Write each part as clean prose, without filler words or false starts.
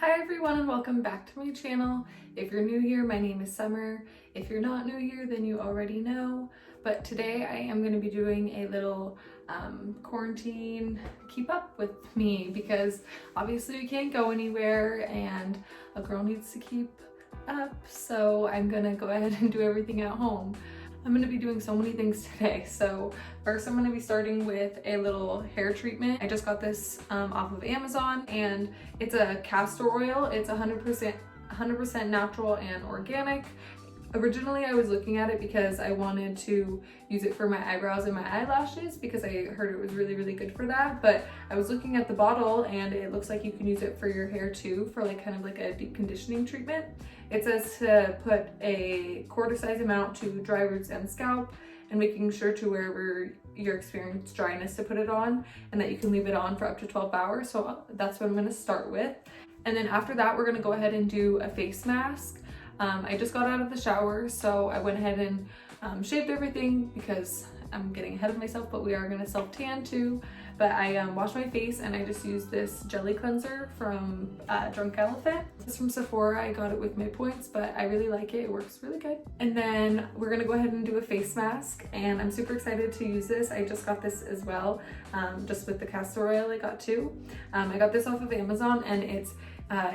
Hi everyone and welcome back to my channel. If you're new here, my name is Summer. If you're not new here, then you already know. But today I am going to be doing a little quarantine keep up with me because obviously we can't go anywhere and a girl needs to keep up. So I'm going to go ahead and do everything at home. I'm going to be doing so many things today. So first I'm going to be starting with a little hair treatment. I just got this off of Amazon and it's a castor oil. It's 100% natural and organic. Originally I was looking at it because I wanted to use it for my eyebrows and my eyelashes because I heard it was really good for that, but I was looking at the bottle and it looks like you can use it for your hair too, for like kind of like a deep conditioning treatment. It says to put a quarter size amount to dry roots and scalp, and making sure to wherever you're experiencing dryness to put it on, and that you can leave it on for up to 12 hours. So that's what I'm going to start with. And then after that we're going to go ahead and do a face mask. I just got out of the shower, so I went ahead and shaved everything because I'm getting ahead of myself, but we are going to self-tan too. But I washed my face and I just used this jelly cleanser from Drunk Elephant. It's from Sephora. I got it with midpoints, but I really like it. It works really good. And then we're going to go ahead and do a face mask, and I'm super excited to use this. I just got this as well, just with the castor oil I got too. I got this off of Amazon, and it's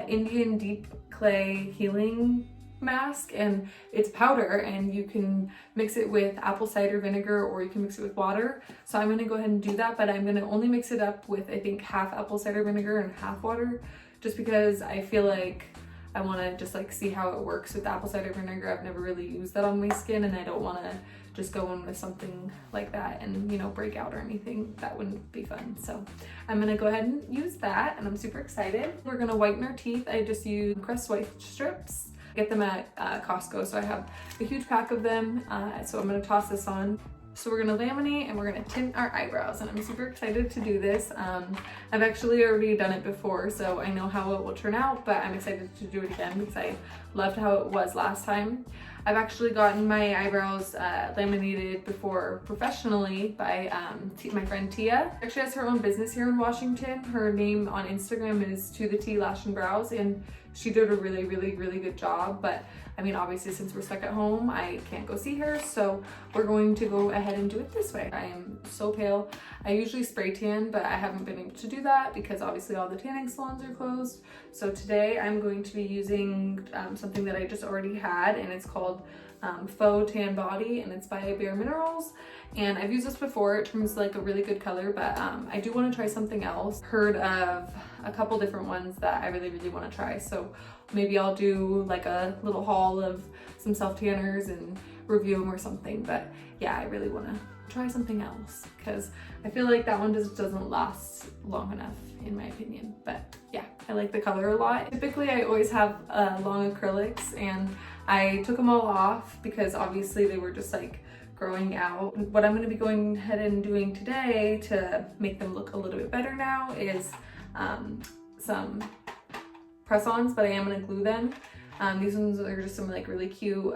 Indian deep clay healing mask, and it's powder, and you can mix it with apple cider vinegar or you can mix it with water. So I'm going to go ahead and do that, but I'm going to only mix it up with I think half apple cider vinegar and half water, just because I feel like I want to just like see how it works with apple cider vinegar. I've never really used that on my skin, and I don't want to just go in with something like that and, you know, break out or anything. That wouldn't be fun. So I'm gonna go ahead and use that, and I'm super excited. We're gonna whiten our teeth. I just use Crest white strips. Get them at Costco, so I have a huge pack of them. So I'm gonna toss this on. So we're gonna laminate and we're gonna tint our eyebrows, and I'm super excited to do this. I've actually already done it before, so I know how it will turn out, but I'm excited to do it again because I loved how it was last time. I've actually gotten my eyebrows laminated before professionally by my friend Tia. She actually has her own business here in Washington. Her name on Instagram is To The T Lash and Brows, and she did a really good job. But I mean, obviously since we're stuck at home, I can't go see her, so we're going to go ahead and do it this way. I am so pale. I usually spray tan, but I haven't been able to do that because obviously all the tanning salons are closed. So today I'm going to be using something that I just already had, and it's called Faux Tan Body, and it's by Bare Minerals. And I've used this before. It turns like a really good color, but I do want to try something else. Heard of a couple different ones that I really want to try, so maybe I'll do like a little haul of some self tanners and review them or something. But yeah, I really want to try something else because I feel like that one just doesn't last long enough in my opinion. But yeah, I like the color a lot. Typically I always have long acrylics, and I took them all off because obviously they were just like growing out. What I'm going to be going ahead and doing today to make them look a little bit better now is some press-ons, but I am going to glue them. These ones are just some like really cute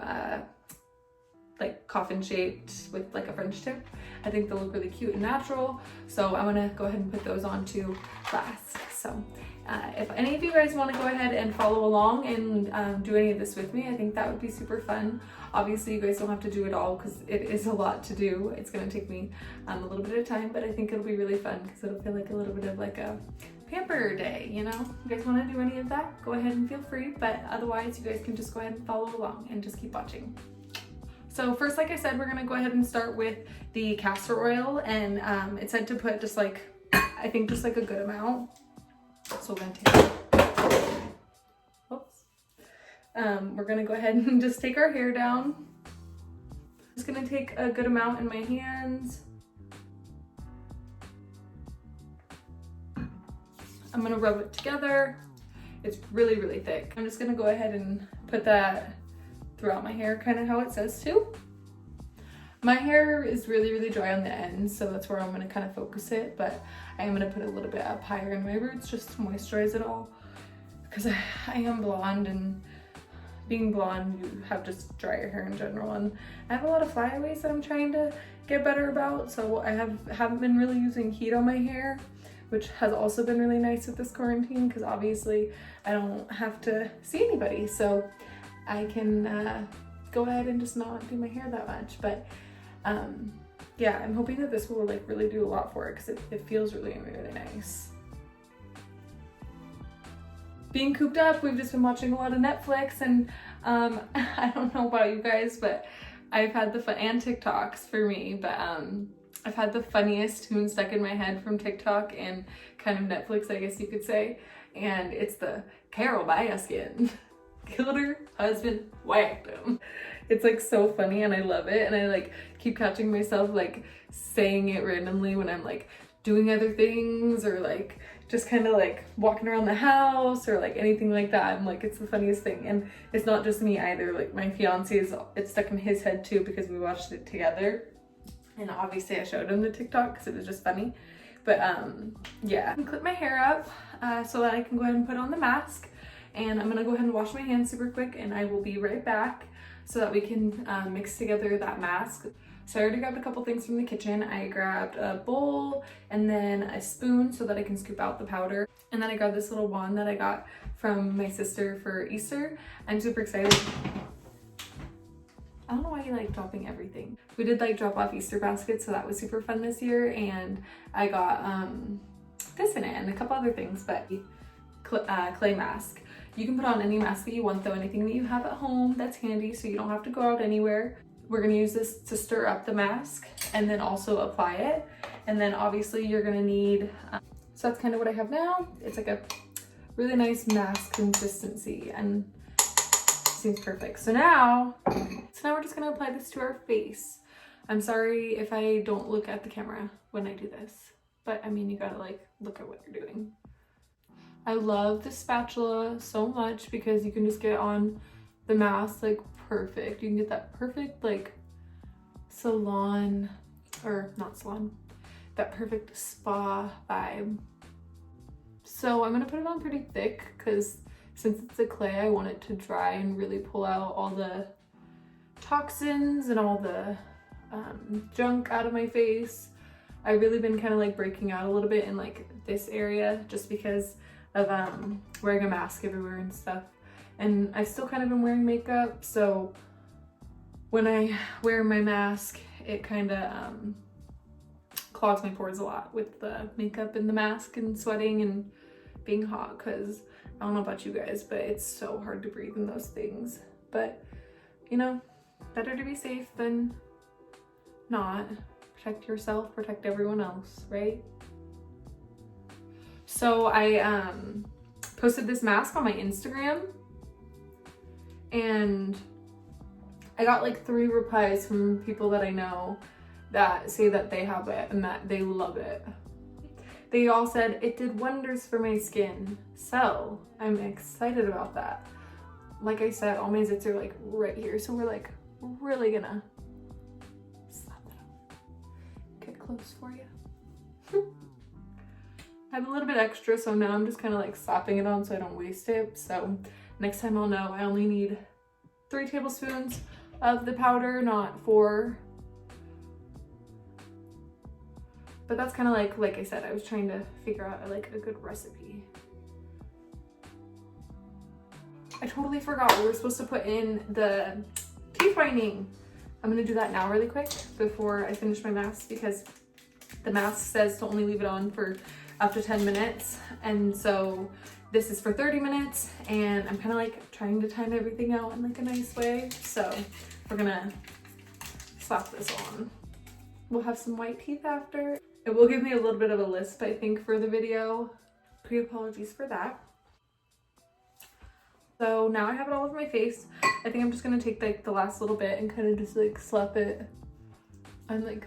like coffin shaped with like a French tip. I think they'll look really cute and natural, so I'm gonna go ahead and put those on too last. So if any of you guys want to go ahead and follow along and do any of this with me, I think that would be super fun. Obviously you guys don't have to do it all because it is a lot to do. It's going to take me a little bit of time, but I think it'll be really fun because it'll feel like a little bit of like a pamper day, you know? You guys want to do any of that, go ahead and feel free, but otherwise you guys can just go ahead and follow along and just keep watching. So first, like I said, we're gonna go ahead and start with the castor oil, and it said to put just like, I think just like a good amount. So we're gonna take, whoops. We're gonna go ahead and just take our hair down. Just gonna take a good amount in my hands. I'm gonna rub it together. It's really thick. I'm just gonna go ahead and put that throughout my hair, kind of how it says to. My hair is really dry on the ends, so that's where I'm going to kind of focus it, but I am going to put a little bit up higher in my roots just to moisturize it all, because I am blonde, and being blonde you have just drier hair in general, and I have a lot of flyaways that I'm trying to get better about, so I haven't been really using heat on my hair, which has also been really nice with this quarantine because obviously I don't have to see anybody, so I can go ahead and just not do my hair that much. But yeah, I'm hoping that this will like really do a lot for it because it feels really, really nice. Being cooped up, we've just been watching a lot of Netflix, and I don't know about you guys, but I've had and TikToks for me, but I've had the funniest tune stuck in my head from TikTok and kind of Netflix, I guess you could say, and it's the Carol Baskin killed her husband, whacked him. It's like so funny and I love it, and I like keep catching myself like saying it randomly when I'm like doing other things or like just kind of like walking around the house or like anything like that. I'm like, it's the funniest thing. And it's not just me either, like my fiance it's stuck in his head too because we watched it together, and obviously I showed him the TikTok because it was just funny. But yeah, I clip my hair up so that I can go ahead and put on the mask, and I'm gonna go ahead and wash my hands super quick, and I will be right back so that we can mix together that mask. So I already grabbed a couple things from the kitchen. I grabbed a bowl and then a spoon so that I can scoop out the powder. And then I grabbed this little wand that I got from my sister for Easter. I'm super excited. I don't know why you like dropping everything. We did like drop off Easter baskets, so that was super fun this year. And I got this in it and a couple other things, but clay mask. You can put on any mask that you want though, anything that you have at home that's handy so you don't have to go out anywhere. We're gonna use this to stir up the mask and then also apply it. And then obviously you're gonna need, so that's kind of what I have now. It's like a really nice mask consistency and seems perfect. So now we're just gonna apply this to our face. I'm sorry if I don't look at the camera when I do this, but I mean, you gotta like look at what you're doing. I love the spatula so much because you can just get on the mask like perfect. You can get that perfect like salon, or not salon, that perfect spa vibe. So I'm gonna put it on pretty thick because since it's a clay, I want it to dry and really pull out all the toxins and all the junk out of my face. I've really been kind of like breaking out a little bit in like this area just because of wearing a mask everywhere and stuff. And I've still kind of been wearing makeup, so when I wear my mask, it kind of clogs my pores a lot with the makeup and the mask and sweating and being hot, because I don't know about you guys, but it's so hard to breathe in those things. But, you know, better to be safe than not. Protect yourself, protect everyone else, right? So I posted this mask on my Instagram, and I got like 3 replies from people that I know that say that they have it and that they love it. They all said it did wonders for my skin. So I'm excited about that. Like I said, all my zits are like right here. So we're like really gonna slap it up. Get close for you. I have a little bit extra, so now I'm just kind of like slapping it on so I don't waste it. So next time I'll know I only need 3 tablespoons of the powder, not 4. But that's kind of like I said, I was trying to figure out like a good recipe. I totally forgot we were supposed to put in the teeth whitening. I'm gonna do that now really quick before I finish my mask, because the mask says to only leave it on for up to 10 minutes. And so this is for 30 minutes, and I'm kind of like trying to time everything out in like a nice way. So we're gonna slap this on. We'll have some white teeth after. It will give me a little bit of a lisp, I think, for the video. Pre-apologies for that. So now I have it all over my face. I think I'm just gonna take like the last little bit and kind of just like slap it on like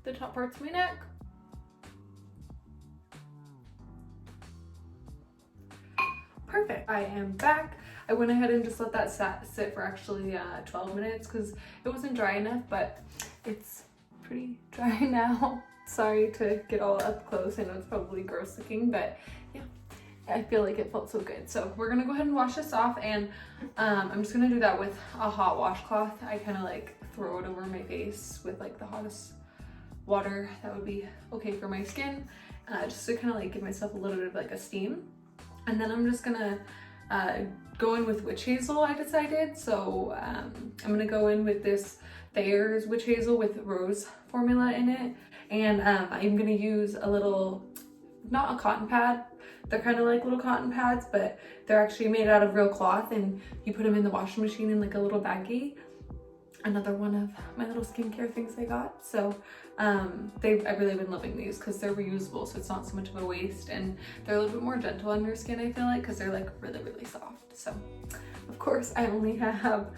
the top parts of my neck. Perfect. I am back. I went ahead and just let that sit for actually 12 minutes because it wasn't dry enough, but it's pretty dry now. Sorry to get all up close. I know it's probably gross looking, but yeah, I feel like it felt so good. So we're gonna go ahead and wash this off, and I'm just gonna do that with a hot washcloth. I kind of like throw it over my face with like the hottest water that would be okay for my skin. just to kind of like give myself a little bit of like a steam. And then I'm just gonna go in with witch hazel, I decided. So I'm gonna go in with this Thayer's witch hazel with rose formula in it. And I'm gonna use a little, not a cotton pad, they're kind of like little cotton pads, but they're actually made out of real cloth, and you put them in the washing machine in like a little baggie. Another one of my little skincare things I got. So I've really been loving these because they're reusable, so it's not so much of a waste, and they're a little bit more gentle on your skin, I feel like, because they're like really soft. So of course I only have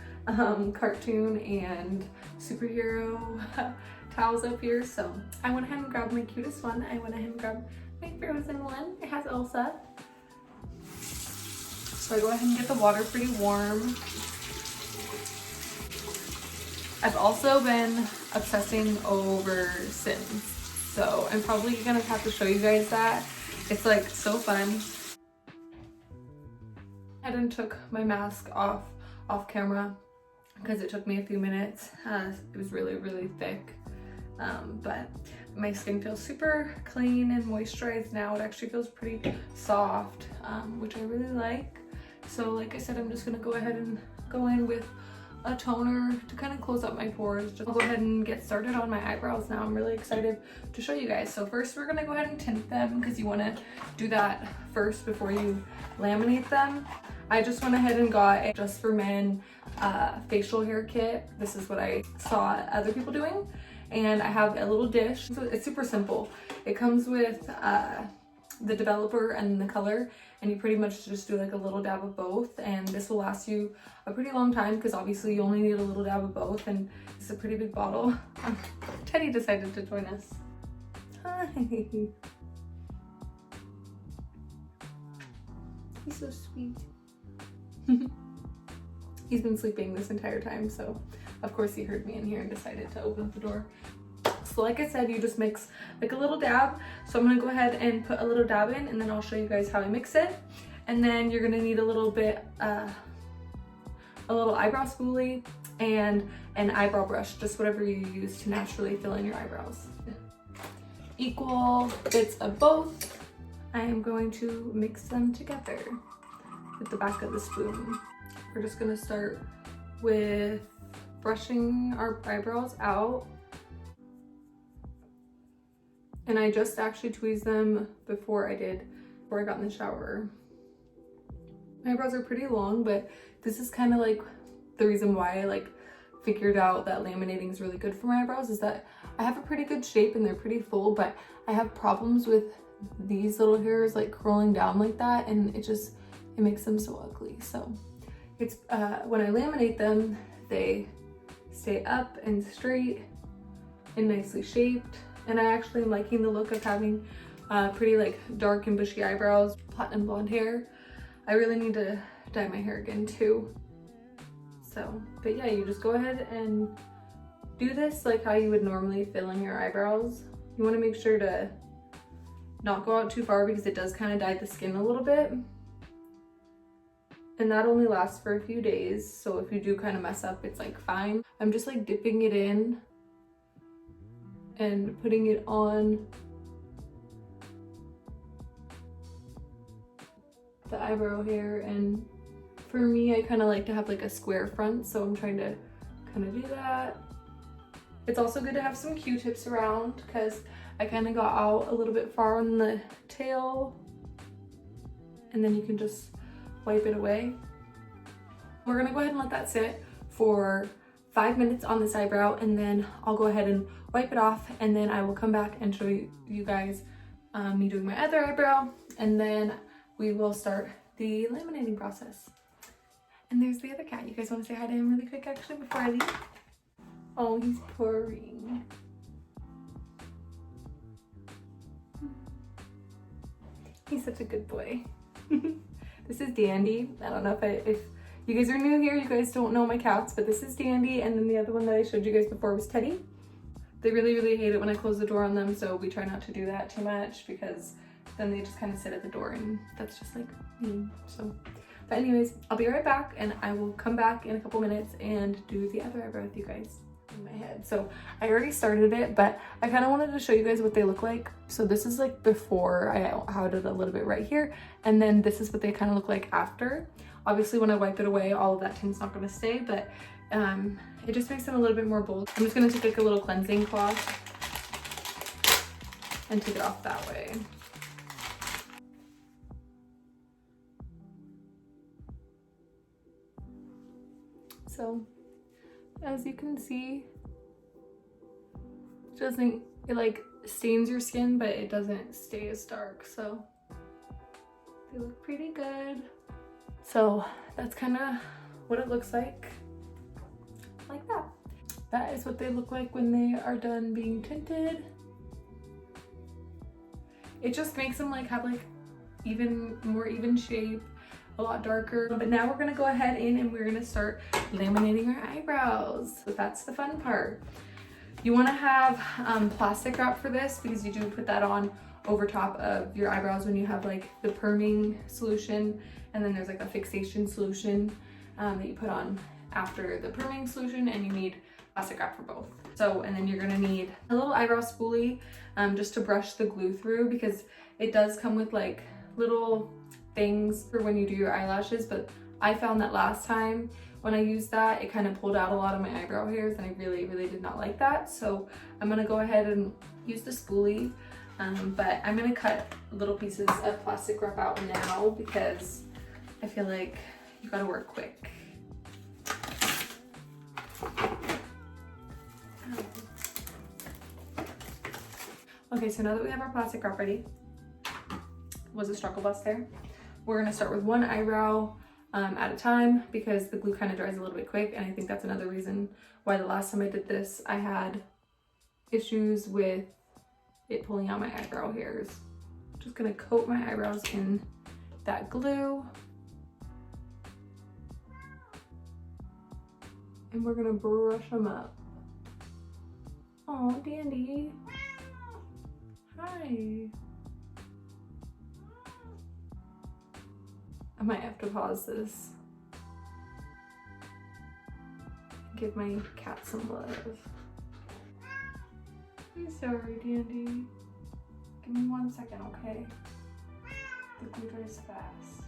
cartoon and superhero towels up here, so I went ahead and grabbed my cutest one. I went ahead and grabbed my frozen one. It has Elsa. So I go ahead and get the water pretty warm. I've also been obsessing over Sims, so I'm probably gonna have to show you guys that. It's like so fun. I then took my mask off camera because it took me a few minutes. It was really thick, but my skin feels super clean and moisturized now. It actually feels pretty soft, which I really like. So like I said, I'm just gonna go ahead and go in with a toner to kind of close up my pores. I'll go ahead and get started on my eyebrows now. I'm really excited to show you guys. So first we're gonna go ahead and tint them because you want to do that first before you laminate them. I just went ahead and got a Just for Men facial hair kit. This is what I saw other people doing, and I have a little dish. So it's super simple. It comes with the developer and the color, and you pretty much just do like a little dab of both, and this will last you a pretty long time because obviously you only need a little dab of both, and it's a pretty big bottle. Teddy decided to join us. Hi. He's so sweet. He's been sleeping this entire time, so of course he heard me in here and decided to open the door. So like I said, you just mix like a little dab. So I'm gonna go ahead and put a little dab in, and then I'll show you guys how I mix it. And then you're gonna need a little bit, a little eyebrow spoolie and an eyebrow brush, just whatever you use to naturally fill in your eyebrows. Equal bits of both. I am going to mix them together with the back of the spoon. We're just gonna start with brushing our eyebrows out. And I just actually tweezed them before I got in the shower. My eyebrows are pretty long, but this is kind of like the reason why I like figured out that laminating is really good for my eyebrows, is that I have a pretty good shape and they're pretty full, but I have problems with these little hairs like curling down like that, and it makes them so ugly. So it's when I laminate them, they stay up and straight and nicely shaped. And I actually am liking the look of having pretty like dark and bushy eyebrows, platinum blonde hair. I really need to dye my hair again too. So, but yeah, you just go ahead and do this like how you would normally fill in your eyebrows. You want to make sure to not go out too far because it does kind of dye the skin a little bit. And that only lasts for a few days. So if you do kind of mess up, it's like fine. I'm just like dipping it in and putting it on the eyebrow hair. And for me, I kind of like to have like a square front, so I'm trying to kind of do that. It's also good to have some Q-tips around because I kind of got out a little bit far on the tail, and then you can just wipe it away. We're gonna go ahead and let that sit for 5 minutes on this eyebrow, and then I'll go ahead and wipe it off, and then I will come back and show you guys me doing my other eyebrow, and then we will start the laminating process. And there's the other cat. You guys want to say hi to him really quick actually before I leave? Oh, he's purring. He's such a good boy. This is Dandy. I don't know if you guys are new here, you guys don't know my cats, but this is Dandy, and then the other one that I showed you guys before was Teddy. They really hate it when I close the door on them, so we try not to do that too much because then they just kind of sit at the door, and that's just like me. So, but anyways, I'll be right back, and I will come back in a couple minutes and do the other eyebrow with you guys. My head. So I already started it, but I kind of wanted to show you guys what they look like. So this is like before. I had it a little bit right here, and then this is what they kind of look like after. Obviously when I wipe it away, all of that tint's not going to stay, but it just makes them a little bit more bold. I'm just going to take like a little cleansing cloth and take it off that way. So as you can see, it like stains your skin, but it doesn't stay as dark. So they look pretty good. So that's kind of what it looks like that. That is what they look like when they are done being tinted. It just makes them like have like even more even shape, a lot darker. But now we're gonna go ahead and we're gonna start laminating our eyebrows. So that's the fun part. You wanna have plastic wrap for this because you do put that on over top of your eyebrows when you have like the perming solution, and then there's like a fixation solution that you put on after the perming solution, and you need plastic wrap for both. So, and then you're gonna need a little eyebrow spoolie just to brush the glue through, because it does come with like little things for when you do your eyelashes, but I found that last time when I used that, it kind of pulled out a lot of my eyebrow hairs, and I really did not like that. So I'm gonna go ahead and use the spoolie, but I'm gonna cut little pieces of plastic wrap out now because I feel like you gotta work quick. Okay, so now that we have our plastic wrap ready, was a struggle bus there. We're gonna start with one eyebrow at a time because the glue kind of dries a little bit quick, and I think that's another reason why the last time I did this, I had issues with it pulling out my eyebrow hairs. Just gonna coat my eyebrows in that glue. And we're gonna brush them up. Oh, Dandy. Hi. I might have to pause this. Give my cat some love. I'm sorry, Dandy. Give me 1 second, okay? The glue dries fast.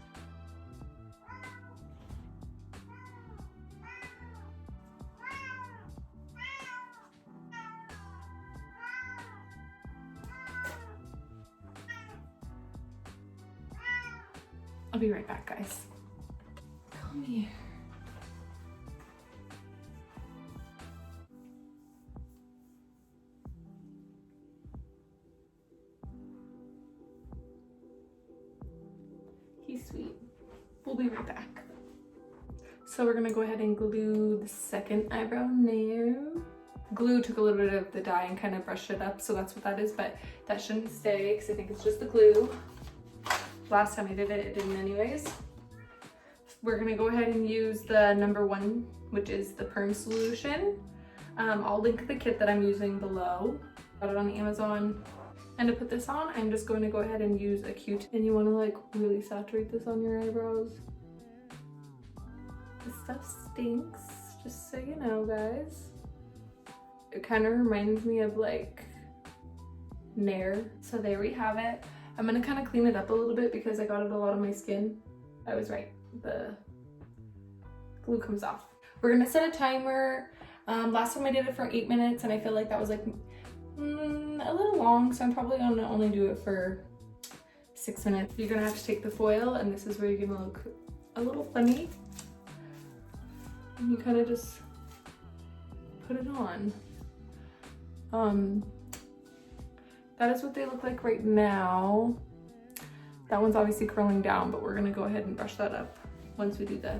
I'll be right back, guys. Come here. He's sweet. We'll be right back. So we're gonna go ahead and glue the second eyebrow now. Glue took a little bit of the dye and kind of brushed it up, so that's what that is, but that shouldn't stay because I think it's just the glue. Last time I did it, it didn't anyways. We're gonna go ahead and use the #1, which is the perm solution. I'll link the kit that I'm using below. Got it on Amazon. And to put this on, I'm just going to go ahead and use a Q-tip. And you wanna like really saturate this on your eyebrows. This stuff stinks, just so you know, guys. It kind of reminds me of like Nair. So there we have it. I'm gonna kind of clean it up a little bit because I got it a lot on my skin. I was right, the glue comes off. We're gonna set a timer. Last time I did it for 8 minutes, and I feel like that was like a little long, so I'm probably gonna only do it for 6 minutes. You're gonna have to take the foil, and this is where you're gonna look a little funny. And you kind of just put it on. That is what they look like right now. That one's obviously curling down, but we're gonna go ahead and brush that up once we do the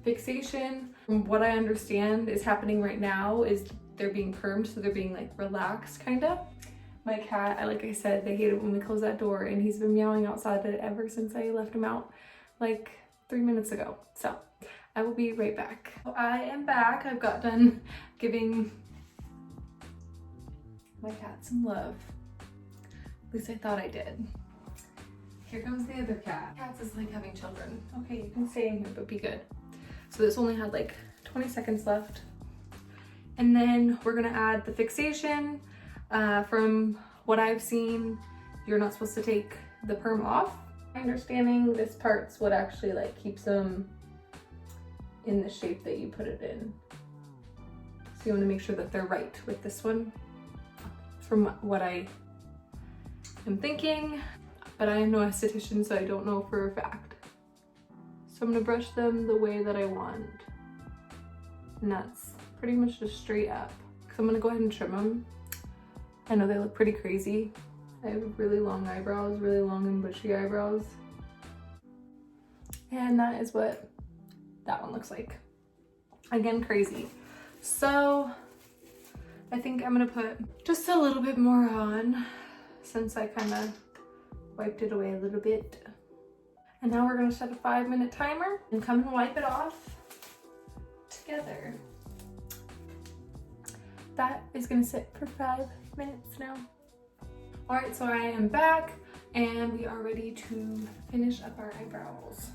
fixation. From what I understand is happening right now is they're being permed, so they're being like relaxed kinda. My cat, like I said, they hate it when we close that door, and he's been meowing outside it ever since I left him out like 3 minutes ago. So I will be right back. So I am back. I've got done giving my cat some love. At least I thought I did. Here comes the other cat. Cats is like having children. Okay, you can stay in here, but be good. So this only had like 20 seconds left. And then we're gonna add the fixation. From what I've seen, you're not supposed to take the perm off. My understanding, this part's what actually like keeps them in the shape that you put it in. So you want to make sure that they're right with this one, from what I am thinking, but I am no esthetician, so I don't know for a fact. So I'm gonna brush them the way that I want. And that's pretty much just straight up. So I'm gonna go ahead and trim them. I know they look pretty crazy. I have really long eyebrows, really long and bushy eyebrows. And that is what that one looks like. Again, crazy. So I think I'm gonna put just a little bit more on since I kind of wiped it away a little bit. And now we're gonna set a 5-minute timer and come and wipe it off together. That is gonna sit for 5 minutes now. All right, so I am back and we are ready to finish up our eyebrows.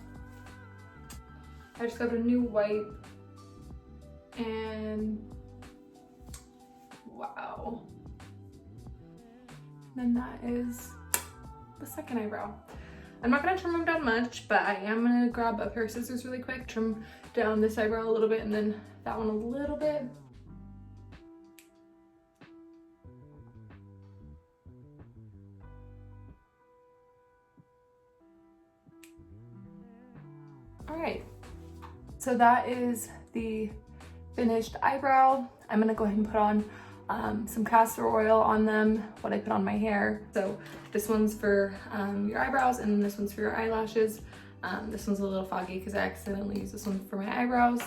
I just got a new wipe and wow. Then that is the second eyebrow. I'm not gonna trim them down much, but I am gonna grab a pair of scissors really quick, trim down this eyebrow a little bit and then that one a little bit. All right, so that is the finished eyebrow. I'm gonna go ahead and put on some castor oil on them, what I put on my hair. So this one's for your eyebrows and then this one's for your eyelashes. This one's a little foggy because I accidentally used this one for my eyebrows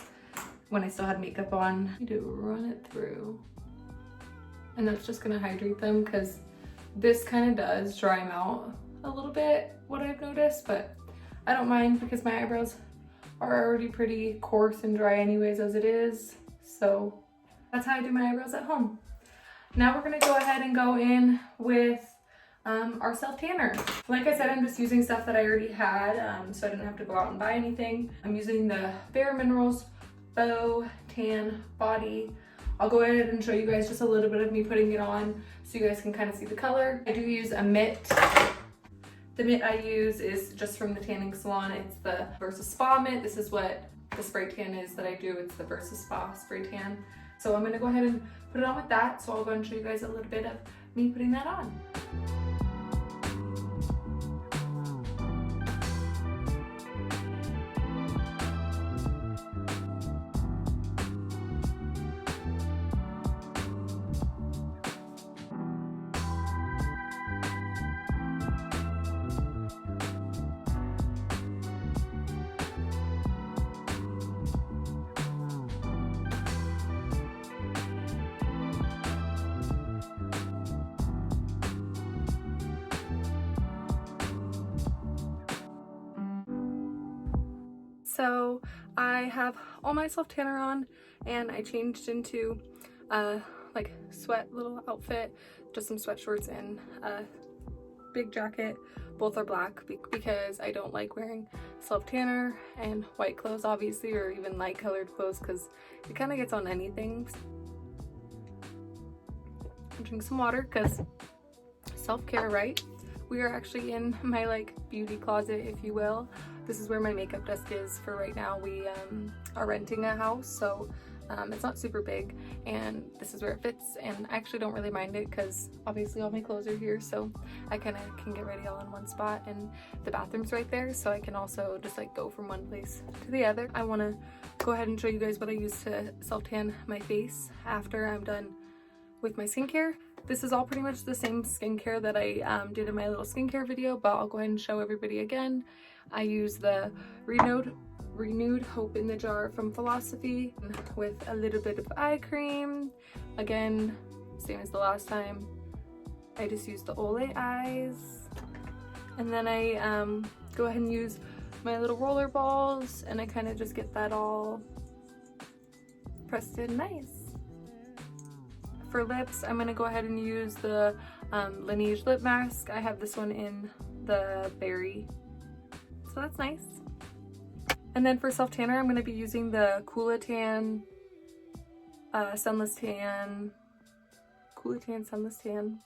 when I still had makeup on. I do run it through. And that's just gonna hydrate them because this kind of does dry them out a little bit, what I've noticed, but I don't mind because my eyebrows are already pretty coarse and dry anyways as it is. So that's how I do my eyebrows at home. Now we're gonna go ahead and go in with our self tanner. Like I said, I'm just using stuff that I already had, so I didn't have to go out and buy anything. I'm using the Bare Minerals Faux Tan Body. I'll go ahead and show you guys just a little bit of me putting it on so you guys can kind of see the color. I do use a mitt. The mitt I use is just from the tanning salon. It's the Versus Spa mitt. This is what the spray tan is that I do. It's the Versus Spa spray tan. So I'm gonna go ahead and put it on with that. So I'll go and show you guys a little bit of me putting that on. So I have all my self tanner on and I changed into a like sweat little outfit, just some sweat shorts and a big jacket. Both are black because I don't like wearing self tanner and white clothes obviously, or even light colored clothes because it kind of gets on anything. Drink some water because self-care, right? We are actually in my like beauty closet, if you will. This is where my makeup desk is for right now. We are renting a house, so it's not super big, and this is where it fits, and I actually don't really mind it because obviously all my clothes are here, so I kind of can get ready all in one spot, and the bathroom's right there, so I can also just like go from one place to the other. I want to go ahead and show you guys what I use to self-tan my face after I'm done with my skincare. This is all pretty much the same skincare that I did in my little skincare video, but I'll go ahead and show everybody again. I use the Renewed Hope in the Jar from Philosophy with a little bit of eye cream. Again, same as the last time. I just use the Olay eyes. And then I go ahead and use my little roller balls and I kind of just get that all pressed in nice. For lips, I'm going to go ahead and use the Laneige lip mask. I have this one in the berry, so that's nice. And then for self tanner, I'm going to be using the Coolatan Sunless Tan, Coolie Tan, Sunless Tan,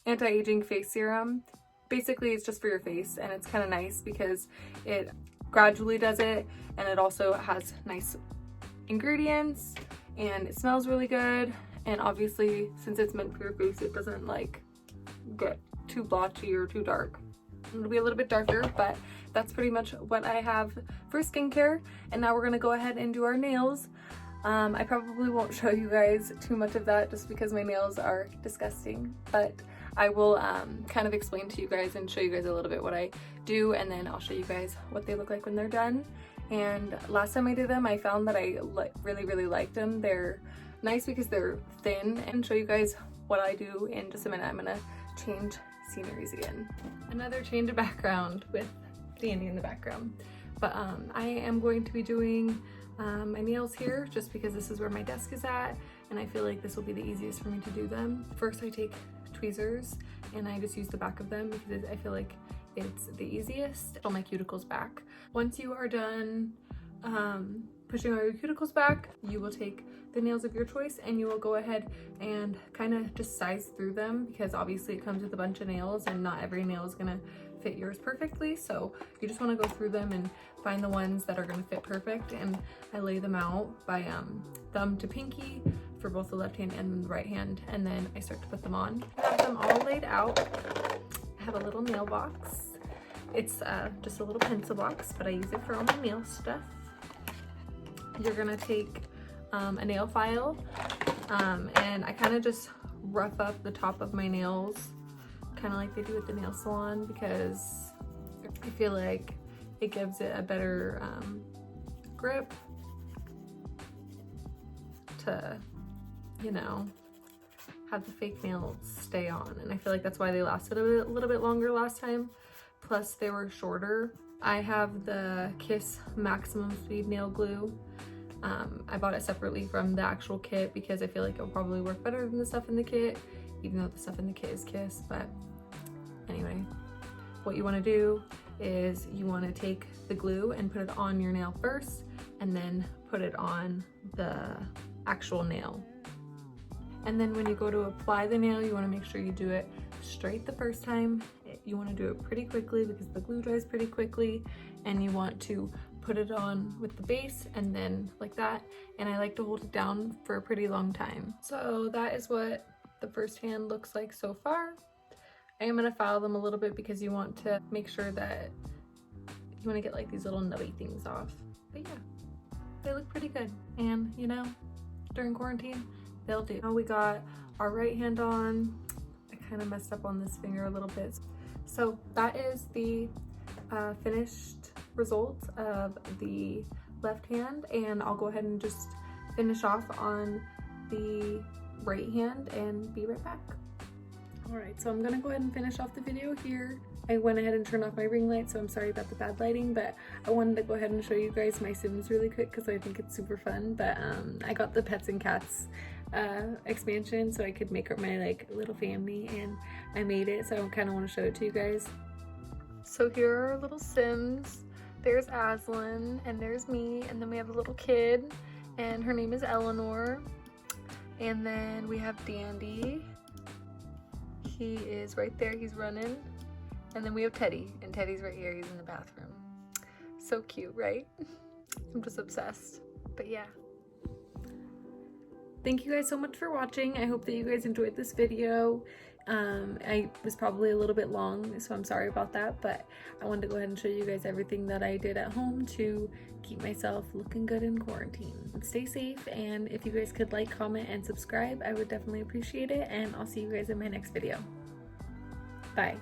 Anti-Aging Face Serum. Basically, it's just for your face, and it's kind of nice because it gradually does it, and it also has nice ingredients, and it smells really good. And obviously, since it's meant for your face, it doesn't like get too blotchy or too dark. It'll be a little bit darker, but that's pretty much what I have for skincare. And now we're gonna go ahead and do our nails. I probably won't show you guys too much of that just because my nails are disgusting, but I will kind of explain to you guys and show you guys a little bit what I do, and then I'll show you guys what they look like when they're done. And last time I did them, I found that I really liked them. They're nice because they're thin, and show you guys what I do in just a minute. I'm gonna change sceneries again. Another change of background with Danny in the background. But I am going to be doing my nails here just because this is where my desk is at, and I feel like this will be the easiest for me to do them. First, I take tweezers and I just use the back of them because I feel like it's the easiest. On my cuticles back. Once you are done pushing all your cuticles back, you will take the nails of your choice and you will go ahead and kind of just size through them, because obviously it comes with a bunch of nails and not every nail is gonna fit yours perfectly. So you just want to go through them and find the ones that are going to fit perfect, and I lay them out by thumb to pinky for both the left hand and the right hand, and then I start to put them on. I have them all laid out. I have a little nail box. It's just a little pencil box, but I use it for all my nail stuff. You're gonna take a nail file, and I kind of just rough up the top of my nails, kind of like they do at the nail salon, because I feel like it gives it a better grip to, you know, have the fake nails stay on. And I feel like that's why they lasted a little bit longer last time. Plus they were shorter. I have the Kiss Maximum Speed Nail Glue. I bought it separately from the actual kit because I feel like it'll probably work better than the stuff in the kit, even though the stuff in the kit is Kiss. But anyway, what you want to do is you want to take the glue and put it on your nail first, and then put it on the actual nail. And then when you go to apply the nail, you want to make sure you do it straight the first time. You want to do it pretty quickly because the glue dries pretty quickly, and you want to put it on with the base and then like that. And I like to hold it down for a pretty long time. So that is what the first hand looks like so far. I am going to file them a little bit because you want to make sure that you want to get like these little nubby things off. But yeah, they look pretty good. And you know, during quarantine, they'll do. Now we got our right hand on. I kind of messed up on this finger a little bit. So that is the finished result of the left hand, and I'll go ahead and just finish off on the right hand and be right back. Alright, so I'm gonna go ahead and finish off the video here. I went ahead and turned off my ring light, so I'm sorry about the bad lighting, but I wanted to go ahead and show you guys my Sims really quick because I think it's super fun. But I got the Pets and Cats expansion so I could make up my like little family, and I made it, so I kind of want to show it to you guys. So here are our little Sims. There's Aslan, and there's me, and then we have a little kid, and her name is Eleanor. And then we have Dandy. He is right there, he's running. And then we have Teddy, and Teddy's right here, he's in the bathroom. So cute, right? I'm just obsessed. But yeah. Thank you guys so much for watching. I hope that you guys enjoyed this video. I was probably a little bit long, so I'm sorry about that, but I wanted to go ahead and show you guys everything that I did at home to keep myself looking good in quarantine. Stay safe, and if you guys could like, comment, and subscribe, I would definitely appreciate it, and I'll see you guys in my next video. Bye.